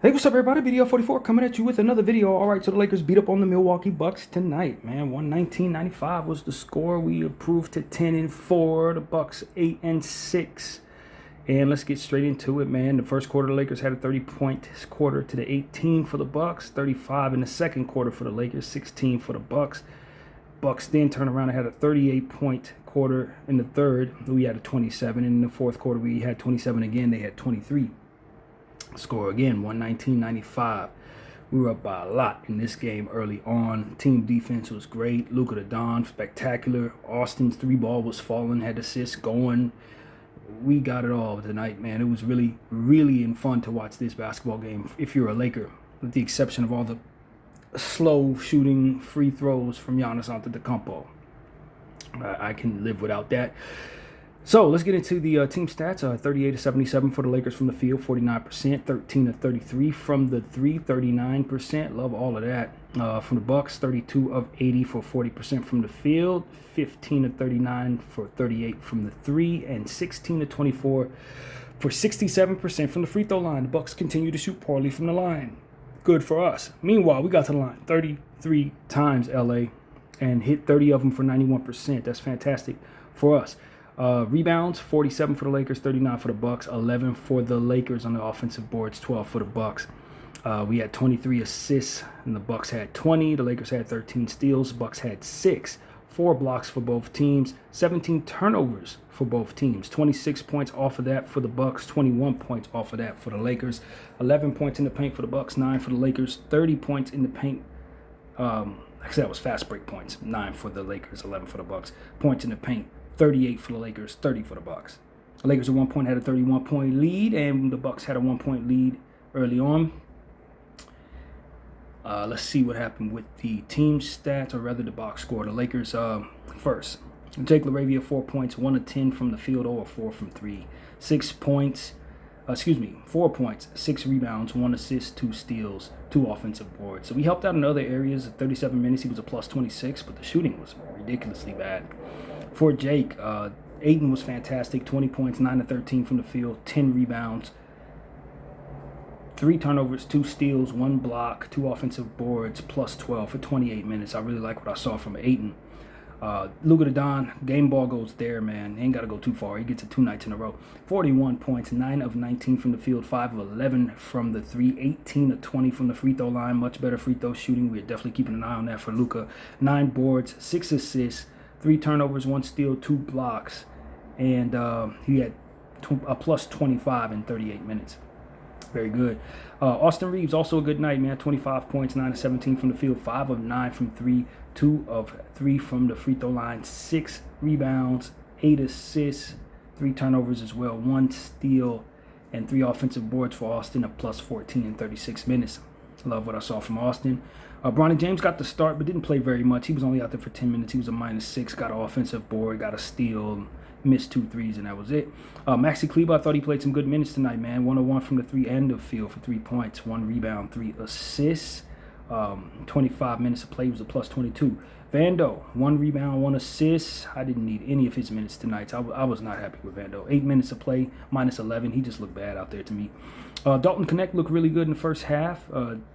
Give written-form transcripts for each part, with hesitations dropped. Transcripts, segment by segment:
Hey, what's up, everybody? BDL44 coming at you with another video. All right, so the Lakers beat up on the Milwaukee Bucks tonight, man. 119-95 was the score. We improved to 10-4. The Bucks 8-6. And let's get straight into it, man. The first quarter, the Lakers had a 30-point quarter to the 18 for the Bucks, 35 in the second quarter for the Lakers, 16 for the Bucks. Bucks then turned around and had a 38-point quarter in the third. We had a 27. In the fourth quarter, we had 27 again. They had 23. Score again, 119-95. We were up by a lot in this game early on. Team defense was great. Luka Don, spectacular. Austin's three ball was falling, had assists going. We got it all tonight, man. It was really, really fun to watch this basketball game if you're a Laker, with the exception of all the slow shooting free throws from Giannis Antetokounmpo. I can live without that. So let's get into the team stats. 38-77 for the Lakers from the field, 49%, 13-33 from the three, 39%. Love all of that. From the Bucks, 32 of 80 for 40% from the field, 15-39 for 38 from the three, and 16-24 for 67% from the free throw line. The Bucks continue to shoot poorly from the line. Good for us. Meanwhile, we got to the line 33 times, LA, and hit 30 of them for 91%. That's fantastic for us. Rebounds, 47 for the Lakers, 39 for the Bucks, 11 for the Lakers on the offensive boards, 12 for the Bucks. We had 23 assists, and the Bucks had 20. The Lakers had 13 steals. The Bucks had 6. 4 blocks for both teams. 17 turnovers for both teams. 26 points off of that for the Bucks. 21 points off of that for the Lakers. 11 points in the paint for the Bucks. 9 for the Lakers. 30 points in the paint. Like I said, that was fast break points. 9 for the Lakers. 11 for the Bucks. Points in the paint. 38 for the Lakers, 30 for the Bucks. The Lakers at one point had a 31-point lead, and the Bucks had a 1-point lead early on. Let's see what happened with the team stats, or rather the box score. The Lakers first. Jake LaRavia, 4 points, 1 of 10 from the field, 0 of 4 from 3. 4 points, 6 rebounds, 1 assist, 2 steals, 2 offensive boards. So we helped out in other areas. At 37 minutes, he was a plus 26, but the shooting was ridiculously bad. For Jake, Ayton was fantastic, 20 points, 9 of 13 from the field, 10 rebounds, 3 turnovers, 2 steals, 1 block, 2 offensive boards, plus 12 for 28 minutes. I really like what I saw from Ayton. Luka Don, game ball goes there, man. Ain't got to go too far. He gets it 2 nights in a row. 41 points, 9 of 19 from the field, 5 of 11 from the 3, 18 of 20 from the free throw line. Much better free throw shooting. We're definitely keeping an eye on that for Luka. 9 boards, 6 assists, 3 turnovers, 1 steal, 2 blocks, and he had a plus 25 in 38 minutes. Very good. Austin Reeves, also a good night, man. 25 points, 9 of 17 from the field, 5 of 9 from 3, 2 of 3 from the free throw line, 6 rebounds, 8 assists, 3 turnovers as well, 1 steal, and 3 offensive boards for Austin, a plus 14 in 36 minutes. Love what I saw from Austin. Bronny James got the start, but didn't play very much. He was only out there for 10 minutes. He was a -6, got an offensive board, got a steal, missed 2 threes, and that was it. Maxi Kleber, I thought he played some good minutes tonight, man. 1-1 from the 3 end of field for 3 points, 1 rebound, 3 assists. 25 minutes of play, was a plus 22. Vando, 1 rebound, 1 assist. I didn't need any of his minutes tonight. I was not happy with Vando. 8 minutes of play, -11. He just looked bad out there to me. Dalton Connect looked really good in the first half.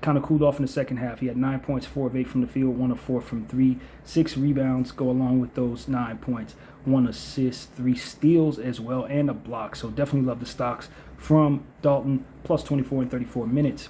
Kind of cooled off in the second half. He had 9 points, 4 of 8 from the field, 1 of 4 from 3. 6 rebounds go along with those 9 points. 1 assist, 3 steals as well, and a block. So definitely love the stocks from Dalton, plus 24 in 34 minutes.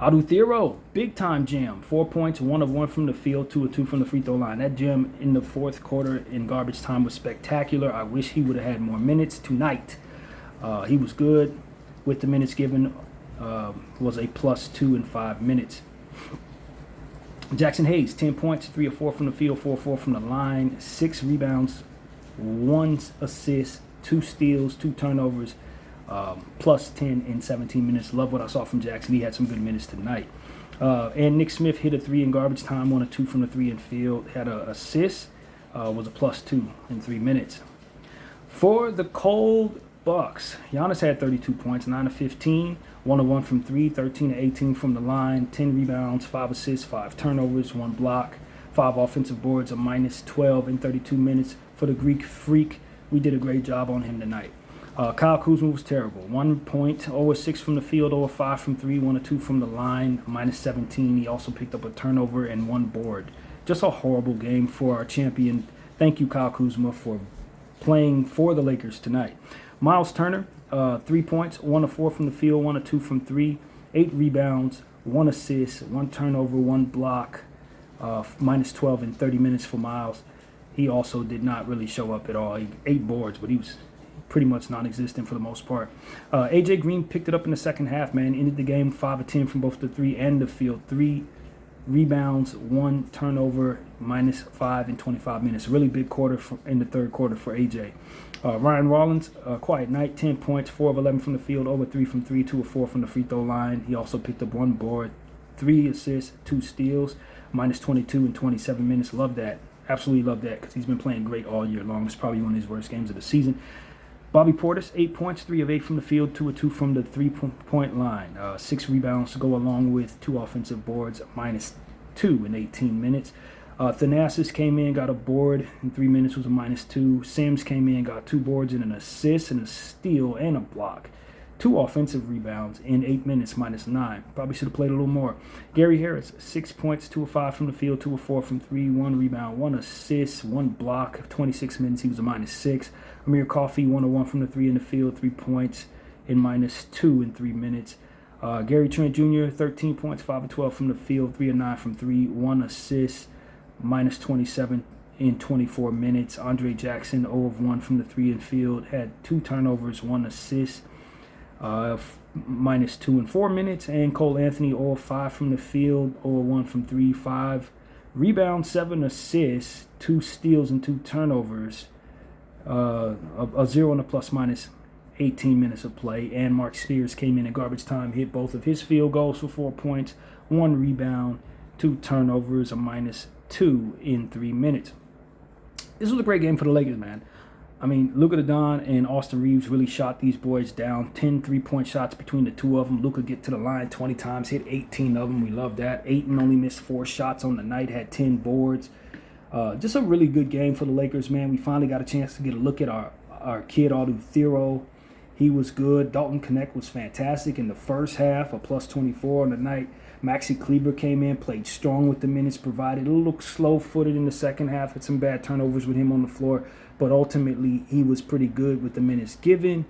Adu Thero, big time jam. 4 points, 1 of 1 from the field, 2 of 2 from the free throw line. That jam in the fourth quarter in garbage time was spectacular. I wish he would have had more minutes tonight. He was good with the minutes given. Was a plus 2 in 5 minutes. Jackson Hayes, 10 points, 3 of 4 from the field, 4 of 4 from the line, 6 rebounds, 1 assist, 2 steals, 2 turnovers. Plus 10 in 17 minutes. Love what I saw from Jackson. He had some good minutes tonight. And Nick Smith hit a 3 in garbage time, 1 of 2 from the 3 in field. Had an assist, was a plus 2 in 3 minutes. For the cold Bucks, Giannis had 32 points, 9 of 15, 1 of 1 from 3, 13 of 18 from the line, 10 rebounds, 5 assists, 5 turnovers, 1 block, 5 offensive boards, a -12 in 32 minutes. For the Greek Freak, we did a great job on him tonight. Kyle Kuzma was terrible. 1 point, 0 of 6 from the field, 0 of 5 from 3, 1 of 2 from the line, minus 17. He also picked up a turnover and 1 board. Just a horrible game for our champion. Thank you, Kyle Kuzma, for playing for the Lakers tonight. Miles Turner, 3 points, 1 of 4 from the field, 1 of 2 from 3, 8 rebounds, 1 assist, 1 turnover, 1 block, minus 12 in 30 minutes for Miles. He also did not really show up at all. 8 boards, but he was pretty much non-existent for the most part. AJ Green picked it up in the second half, man. Ended the game 5 of 10 from both the 3 and the field. 3 rebounds, 1 turnover, minus 5 in 25 minutes. Really big quarter in the third quarter for AJ. Ryan Rollins, quiet night, 10 points, 4 of 11 from the field, over 3 from 3, 2 of 4 from the free throw line. He also picked up 1 board, 3 assists, 2 steals, minus 22 in 27 minutes. Love that. Absolutely love that because he's been playing great all year long. It's probably one of his worst games of the season. Bobby Portis, 8 points, 3 of 8 from the field, 2 of 2 from the 3-point line. 6 rebounds to go along with 2 offensive boards, minus 2 in 18 minutes. Thanasis came in, got a board in 3 minutes, was a minus 2. Sims came in, got 2 boards and an assist and a steal and a block. 2 offensive rebounds in 8 minutes, minus 9. Probably should have played a little more. Gary Harris, 6 points, 2 of 5 from the field, 2 of 4 from 3, 1 rebound, 1 assist, 1 block. 26 minutes, he was a minus 6. Amir Coffey, 1 of 1 from the 3 in the field, 3 points in minus 2 in 3 minutes. Gary Trent Jr., 13 points, 5 of 12 from the field, 3 of 9 from 3, 1 assist, minus 27 in 24 minutes. Andre Jackson, 0 of 1 from the 3 in field, had 2 turnovers, 1 assist, minus 2 in 4 minutes. And Cole Anthony, 0 of 5 from the field, 0 of 1 from 3, 5 rebounds, 7 assists, 2 steals, and 2 turnovers. A 0 and a plus minus 18 minutes of play. And Mark Spears came in garbage time, hit both of his field goals for 4 points, 1 rebound, 2 turnovers, a minus 2 in 3 minutes. This was a great game for the Lakers, man. I mean, Luka Doncic and Austin Reeves really shot these boys down. 10 3-point shots between the two of them. Luka get to the line 20 times, hit 18 of them. We love that. Ayton only missed 4 shots on the night, had 10 boards. Just a really good game for the Lakers, man. We finally got a chance to get a look at our kid, Aldo Thero. He was good. Dalton Knecht was fantastic in the first half, a plus 24 on the night. Maxi Kleber came in, played strong with the minutes provided. A little slow-footed in the second half, had some bad turnovers with him on the floor, but ultimately he was pretty good with the minutes given.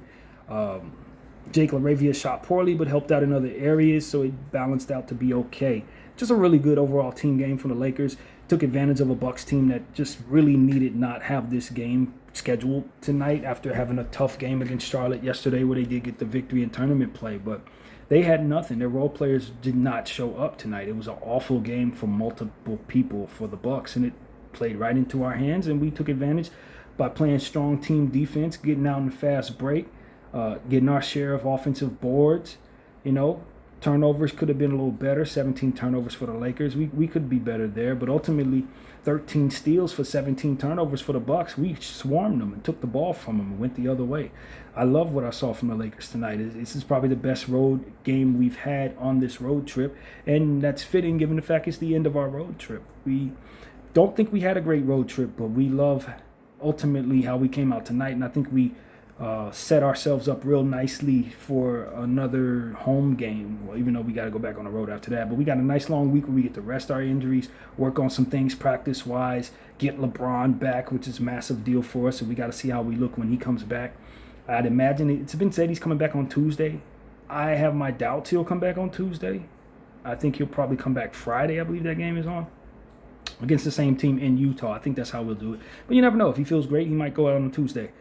Jake LaRavia shot poorly, but helped out in other areas, so it balanced out to be okay. Just a really good overall team game for the Lakers. Took advantage of a Bucks team that just really needed not have this game scheduled tonight after having a tough game against Charlotte yesterday where they did get the victory in tournament play. But they had nothing. Their role players did not show up tonight. It was an awful game for multiple people for the Bucks, and it played right into our hands, and we took advantage by playing strong team defense, getting out in the fast break, getting our share of offensive boards. Turnovers could have been a little better. 17 turnovers for the Lakers. We could be better there, but ultimately 13 steals for 17 turnovers for the Bucks. We swarmed them and took the ball from them and went the other way. I love what I saw from the Lakers tonight. This is probably the best road game we've had on this road trip, and that's fitting given the fact it's the end of our road trip. We don't think we had a great road trip, but we love ultimately how we came out tonight, and I think we set ourselves up real nicely for another home game. Well, even though we got to go back on the road after that. But we got a nice long week where we get to rest our injuries, work on some things practice-wise, get LeBron back, which is a massive deal for us. So we got to see how we look when he comes back. I'd imagine it's been said he's coming back on Tuesday. I have my doubts he'll come back on Tuesday. I think he'll probably come back Friday. I believe that game is on. Against the same team in Utah. I think that's how we'll do it. But you never know. If he feels great, he might go out on Tuesday.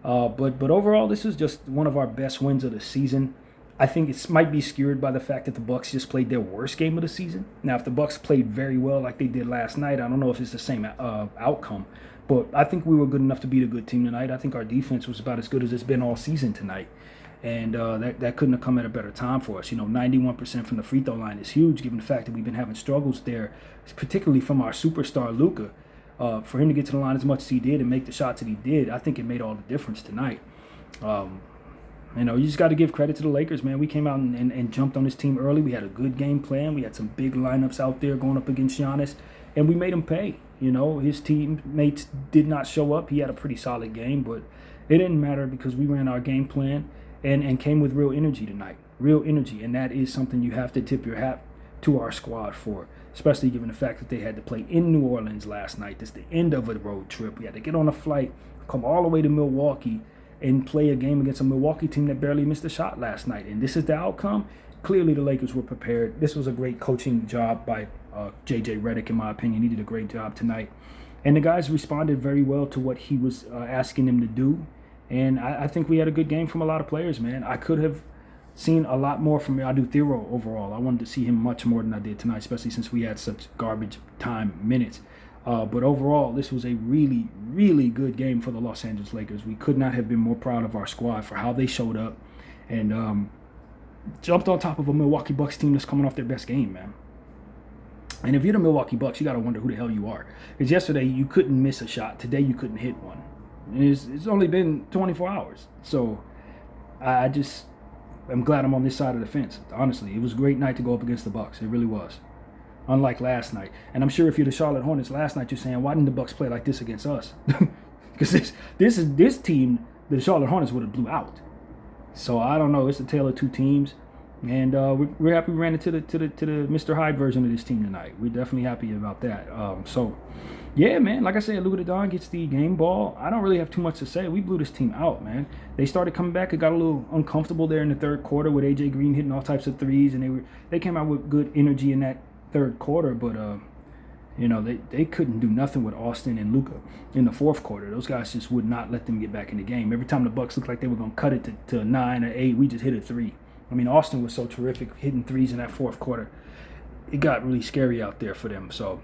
But overall, this is just one of our best wins of the season. I think it might be skewed by the fact that the Bucks just played their worst game of the season. Now, if the Bucks played very well like they did last night, I don't know if it's the same outcome. But I think we were good enough to beat a good team tonight. I think our defense was about as good as it's been all season tonight. And that couldn't have come at a better time for us. 91% from the free throw line is huge given the fact that we've been having struggles there, particularly from our superstar Luka. For him to get to the line as much as he did and make the shots that he did, I think it made all the difference tonight. You just got to give credit to the Lakers, man. We came out and jumped on this team early. We had a good game plan. We had some big lineups out there going up against Giannis, and we made him pay. His teammates did not show up. He had a pretty solid game, but It didn't matter because we ran our game plan and came with real energy tonight. Real energy. And that is something you have to tip your hat to our squad for, especially given the fact that they had to play in New Orleans last night. This is the end of a road trip. We had to get on a flight, come all the way to Milwaukee, and play a game against a Milwaukee team that barely missed a shot last night. And this is the outcome. Clearly, the Lakers were prepared. This was a great coaching job by J.J. Redick, in my opinion. He did a great job tonight. And the guys responded very well to what he was asking them to do. And I think we had a good game from a lot of players, man. I could have seen a lot more from Adou Thiero overall. I wanted to see him much more than I did tonight, especially since we had such garbage time minutes. But overall, this was a really, really good game for the Los Angeles Lakers. We could not have been more proud of our squad for how they showed up and jumped on top of a Milwaukee Bucks team that's coming off their best game, man. And if you're the Milwaukee Bucks, you got to wonder who the hell you are. Because yesterday, you couldn't miss a shot. Today, you couldn't hit one. And it's only been 24 hours. So I'm glad I'm on this side of the fence. Honestly, it was a great night to go up against the Bucks. It really was. Unlike last night. And I'm sure if you're the Charlotte Hornets last night, you're saying, why didn't the Bucks play like this against us? Because this team, the Charlotte Hornets would have blew out. So I don't know. It's a tale of two teams. And we're happy we ran into the Mr. Hyde version of this team tonight. We're definitely happy about that. Yeah, man, like I said, Luka Doncic gets the game ball. I don't really have too much to say. We blew this team out, man. They started coming back. It got a little uncomfortable there in the third quarter with A.J. Green hitting all types of threes, and they came out with good energy in that third quarter, but they couldn't do nothing with Austin and Luka in the fourth quarter. Those guys just would not let them get back in the game. Every time the Bucks looked like they were going to cut it to 9 or 8, we just hit a 3. I mean, Austin was so terrific hitting threes in that fourth quarter. It got really scary out there for them. So,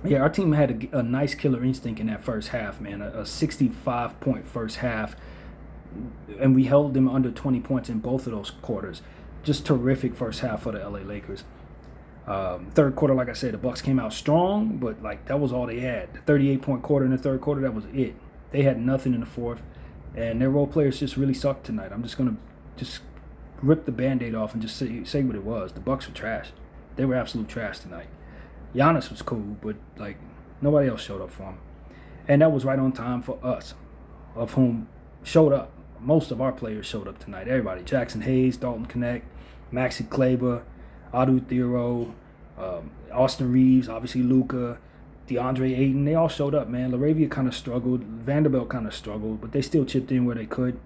yeah, our team had a nice killer instinct in that first half, man. A 65-point first half. And we held them under 20 points in both of those quarters. Just terrific first half for the LA Lakers. Third quarter, like I said, the Bucks came out strong, but that was all they had. The 38-point quarter in the third quarter, that was it. They had nothing in the fourth. And their role players just really sucked tonight. I'm just going to rip the Band-Aid off and just say what it was. The Bucks were trash. They were absolute trash tonight. Giannis was cool, but nobody else showed up for him. And that was right on time for us, of whom showed up. Most of our players showed up tonight. Everybody. Jackson Hayes, Dalton Knecht, Maxi Kleber, Adou Thiero, Austin Reeves, obviously Luka, DeAndre Ayton. They all showed up, man. LaRavia kind of struggled. Vanderbilt kind of struggled, but they still chipped in where they could.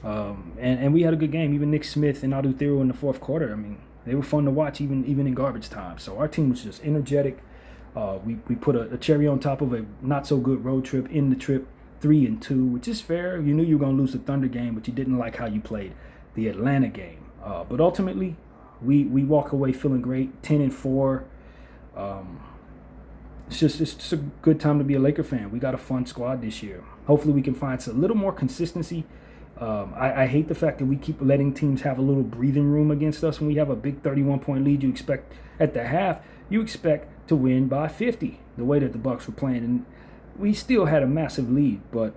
And we had a good game. Even Nick Smith and Adou Thiero in the fourth quarter. I mean, they were fun to watch even in garbage time. So our team was just energetic. We put a cherry on top of a not-so-good road trip in the trip, 3-2, which is fair. You knew you were going to lose the Thunder game, but you didn't like how you played the Atlanta game. But ultimately, we walk away feeling great, 10-4. It's just a good time to be a Laker fan. We got a fun squad this year. Hopefully we can find a little more consistency. I hate the fact that we keep letting teams have a little breathing room against us. When we have a big 31-point lead, you expect at the half, you expect to win by 50, the way that the Bucks were playing. And we still had a massive lead, but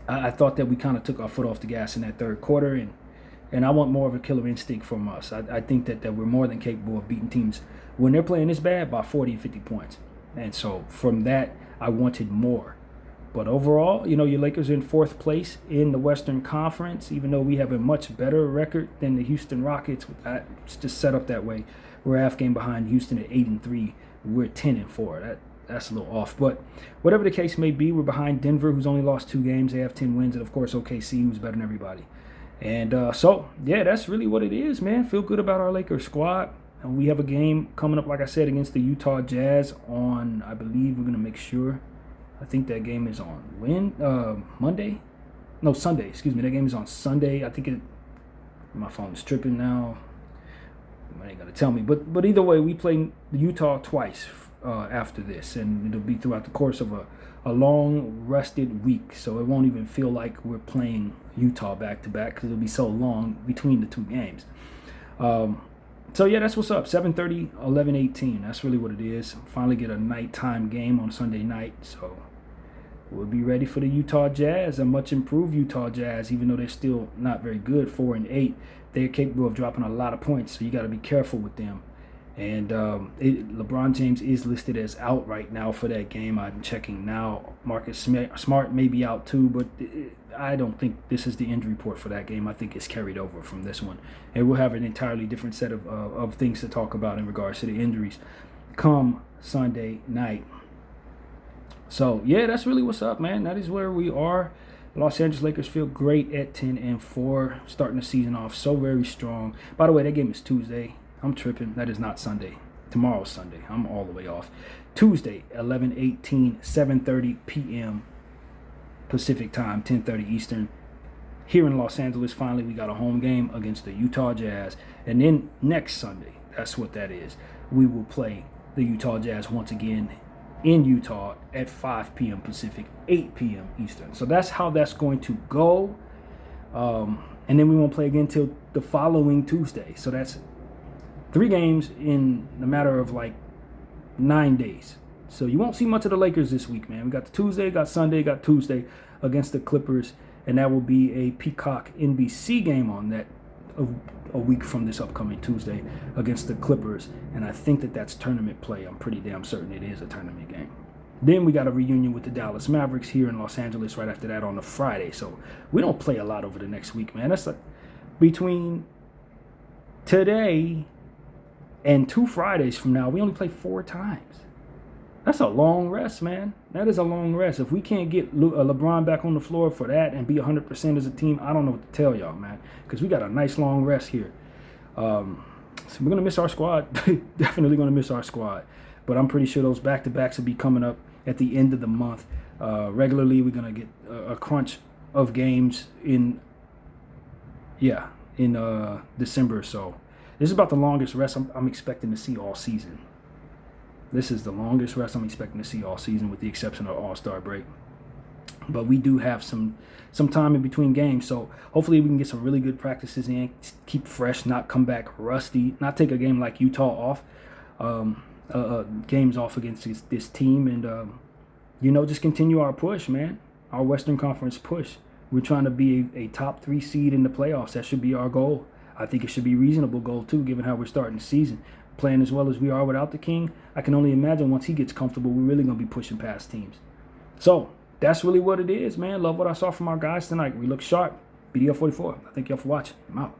I thought that we kind of took our foot off the gas in that third quarter, and I want more of a killer instinct from us. I think that we're more than capable of beating teams when they're playing this bad by 40 and 50 points. And so from that, I wanted more. But overall, your Lakers are in fourth place in the Western Conference, even though we have a much better record than the Houston Rockets. It's just set up that way. We're half game behind Houston at 8-3. We're 10-4. That's a little off. But whatever the case may be, we're behind Denver, who's only lost 2 games. They have 10 wins. And, of course, OKC, who's better than everybody. And yeah, that's really what it is, man. Feel good about our Lakers squad. And we have a game coming up, like I said, against the Utah Jazz on, I believe, we're going to make sure. I think that game is on Monday? No, Sunday. Excuse me. That game is on Sunday. I think my phone is tripping now. It ain't going to tell me. But either way, we play Utah twice after this. And it'll be throughout the course of a long, rested week. So it won't even feel like we're playing Utah back-to-back because it'll be so long between the 2 games. So, yeah, that's what's up. 7:30, 11:18. That's really what it is. Finally get a nighttime game on Sunday night. So we'll be ready for the Utah Jazz, a much improved Utah Jazz, even though they're still not very good, 4-8. They're capable of dropping a lot of points, so you got to be careful with them. And LeBron James is listed as out right now for that game. I'm checking now. Marcus Smart may be out too, but I don't think this is the injury report for that game. I think it's carried over from this one. And we'll have an entirely different set of things to talk about in regards to the injuries come Sunday night. So, yeah, that's really what's up, man. That is where we are. Los Angeles Lakers feel great at 10-4, starting the season off so very strong. By the way, that game is Tuesday. I'm tripping. That is not Sunday. Tomorrow's Sunday. I'm all the way off. Tuesday, 11/18, 7:30 p.m. Pacific time, 10:30 Eastern. Here in Los Angeles, finally, we got a home game against the Utah Jazz. And then next Sunday, that's what that is, we will play the Utah Jazz once again in Utah at 5 p.m. Pacific, 8 p.m. Eastern. So that's how that's going to go. And then we won't play again till the following Tuesday. So that's 3 games in a matter of like 9 days. So you won't see much of the Lakers this week, man. We got the Tuesday, got Sunday, got Tuesday against the Clippers. And that will be a Peacock NBC game on that a week from this upcoming Tuesday against the Clippers. And I think that that's tournament play. I'm pretty damn certain it is a tournament game. Then we got a reunion with the Dallas Mavericks here in Los Angeles right after that on the Friday. So we don't play a lot over the next week, man. That's like between today and 2 Fridays from now, we only play 4 times. That's a long rest, man. That is a long rest. If we can't get LeBron back on the floor for that and be 100% as a team, I don't know what to tell y'all, man. Because we got a nice long rest here. So we're going to miss our squad. Definitely going to miss our squad. But I'm pretty sure those back-to-backs will be coming up at the end of the month. Regularly, we're going to get a crunch of games in December. So this is about the longest rest I'm expecting to see all season. This is the longest rest I'm expecting to see all season with the exception of All-Star break. But we do have some time in between games. So hopefully we can get some really good practices in, keep fresh, not come back rusty, not take a game like Utah off, games off against this team. And, just continue our push, man, our Western Conference push. We're trying to be a top 3 seed in the playoffs. That should be our goal. I think it should be a reasonable goal, too, given how we're starting the season. Playing as well as we are without the King, I can only imagine once he gets comfortable, we're really going to be pushing past teams. So that's really what it is, man. Love what I saw from our guys tonight. We look sharp. BDL 44. I thank y'all for watching. I'm out.